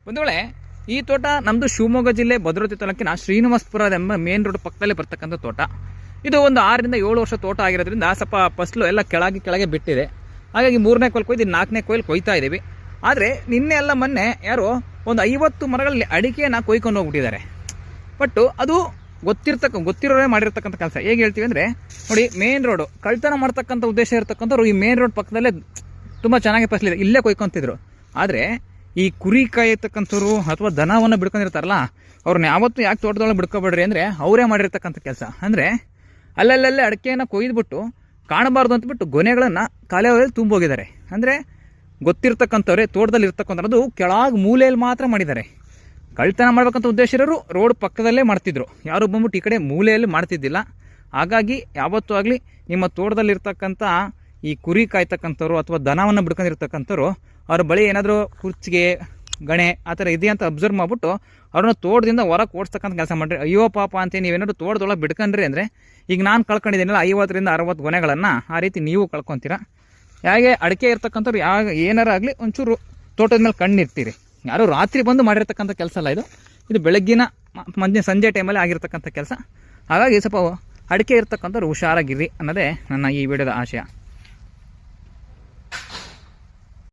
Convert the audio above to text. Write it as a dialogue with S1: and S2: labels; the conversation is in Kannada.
S1: ಒಂದು ವೇಳೆ ಈ ತೋಟ ನಮ್ಮದು ಶಿವಮೊಗ್ಗ ಜಿಲ್ಲೆ ಭದ್ರಾವತಿ ತಾಲೂಕಿನ ಶ್ರೀನಿವಾಸಪುರ ಎಂಬ ಮೇನ್ ರೋಡ್ ಪಕ್ಕದಲ್ಲೇ ಬರ್ತಕ್ಕಂಥ ತೋಟ. ಇದು ಒಂದು 6 ರಿಂದ 7 ವರ್ಷ ತೋಟ ಆಗಿರೋದ್ರಿಂದ ಸ್ವಲ್ಪ ಫಸಲು ಎಲ್ಲ ಕೆಳಗೆ ಬಿಟ್ಟಿದೆ. ಹಾಗಾಗಿ 3ನೇ ಕೊಯ್ಲು ಕೊಯ್ದು 4ನೇ ಕೊಯ್ಲು ಕೊಯ್ತಾ ಇದ್ದೀವಿ. ಆದರೆ ನಿನ್ನೆ ಎಲ್ಲ ಮೊನ್ನೆ ಯಾರೋ ಒಂದು 50 ಮರಗಳಲ್ಲಿ ಅಡಿಕೆಯನ್ನು ಕೊಯ್ಕೊಂಡು ಹೋಗ್ಬಿಟ್ಟಿದ್ದಾರೆ. ಬಟ್ ಅದು ಗೊತ್ತಿರೋರೇ ಮಾಡಿರ್ತಕ್ಕಂಥ ಕೆಲಸ. ಹೇಗೆ ಹೇಳ್ತೀವಿ ಅಂದರೆ ನೋಡಿ, ಮೇನ್ ರೋಡು ಕಳ್ತನ ಮಾಡ್ತಕ್ಕಂಥ ಉದ್ದೇಶ ಇರತಕ್ಕಂಥವ್ರು ಈ ಮೇನ್ ರೋಡ್ ಪಕ್ಕದಲ್ಲೇ ತುಂಬ ಚೆನ್ನಾಗಿ ಫಸಲಿದೆ, ಇಲ್ಲೇ ಕೊಯ್ಕೊತಿದ್ರು. ಆದರೆ ಈ ಕುರಿ ಕಾಯತಕ್ಕಂಥವ್ರು ಅಥವಾ ದನವನ್ನು ಬಿಡ್ಕೊಂಡಿರ್ತಾರಲ್ಲ, ಅವ್ರನ್ನ ಯಾವತ್ತೂ ಯಾಕೆ ತೋಟದೊಳಗೆ ಬಿಡ್ಕೊಬೇಡ್ರಿ ಅಂದರೆ ಅವರೇ ಮಾಡಿರ್ತಕ್ಕಂಥ ಕೆಲಸ. ಅಂದರೆ ಅಲ್ಲಲ್ಲೇ ಅಡಿಕೆಯನ್ನು ಕೊಯ್ದುಬಿಟ್ಟು ಕಾಣಬಾರ್ದು ಅಂತಬಿಟ್ಟು ಗೊನೆಗಳನ್ನು ಕಾಲುವೆಯಲ್ಲಿ ತುಂಬೋಗಿದ್ದಾರೆ. ಅಂದರೆ ಗೊತ್ತಿರ್ತಕ್ಕಂಥವ್ರೆ ತೋಟದಲ್ಲಿ ಇರ್ತಕ್ಕಂಥದ್ದು ಕೆಳಗೆ ಮೂಲೆಯಲ್ಲಿ ಮಾತ್ರ ಮಾಡಿದ್ದಾರೆ. ಕಳ್ತನ ಮಾಡ್ಬೇಕಂತ ಉದ್ದೇಶ ಇರೋರು ರೋಡ್ ಪಕ್ಕದಲ್ಲೇ ಮಾಡ್ತಿದ್ರು, ಯಾರು ಬಂದ್ಬಿಟ್ಟು ಈ ಕಡೆ ಮೂಲೆಯಲ್ಲಿ ಮಾಡ್ತಿದ್ದಿಲ್ಲ. ಹಾಗಾಗಿ ಯಾವತ್ತೂ ಆಗಲಿ ನಿಮ್ಮ ತೋಟದಲ್ಲಿರ್ತಕ್ಕಂಥ ಈ ಕುರಿ ಕಾಯ್ತಕ್ಕಂಥವ್ರು ಅಥವಾ ದನವನ್ನು ಬಿಡ್ಕೊಂಡಿರ್ತಕ್ಕಂಥವ್ರು ಅವ್ರ ಬಳಿ ಏನಾದರೂ ಕುರ್ಚಿಗೆ ಗಣೆ ಆ ಥರ ಇದೆಯಾ ಅಂತ ಅಬ್ಸರ್ವ್ ಮಾಡಿಬಿಟ್ಟು ಅವ್ರನ್ನ ತೋಟದಿಂದ ಹೊರಗೆ ಓಡಿಸ್ತಕ್ಕಂಥ ಕೆಲಸ ಮಾಡಿರಿ. ಅಯ್ಯೋ ಪಾಪ ಅಂತ ನೀವೇನಾದ್ರು ತೋಟದೊಳಗೆ ಬಿಡ್ಕೊಂಡ್ರಿ ಅಂದರೆ, ಈಗ ನಾನು ಕಳ್ಕೊಂಡಿದ್ದೀನಲ್ಲ 50 ರಿಂದ 60 ಗೊನೆಗಳನ್ನು, ಆ ರೀತಿ ನೀವು ಕಳ್ಕೊತೀರ. ಹೇಗೆ ಅಡಿಕೆ ಇರ್ತಕ್ಕಂಥವ್ರು ಏನಾರ ಆಗಲಿ ಒಂಚೂರು ತೋಟದ ಮೇಲೆ ಕಣ್ಣಿರ್ತೀರಿ. ಯಾರು ರಾತ್ರಿ ಬಂದು ಮಾಡಿರ್ತಕ್ಕಂಥ ಕೆಲಸ ಅಲ್ಲ ಇದು ಬೆಳಗ್ಗಿನ ಸಂಜೆ ಟೈಮಲ್ಲಿ ಆಗಿರ್ತಕ್ಕಂಥ ಕೆಲಸ. ಹಾಗಾಗಿ ಸ್ವಲ್ಪ ಅಡಿಕೆ ಇರ್ತಕ್ಕಂಥವ್ರು ಹುಷಾರಾಗಿರಿ ಅನ್ನೋದೇ ನನ್ನ ಈ ವಿಡಿಯೋದ ಆಶಯ.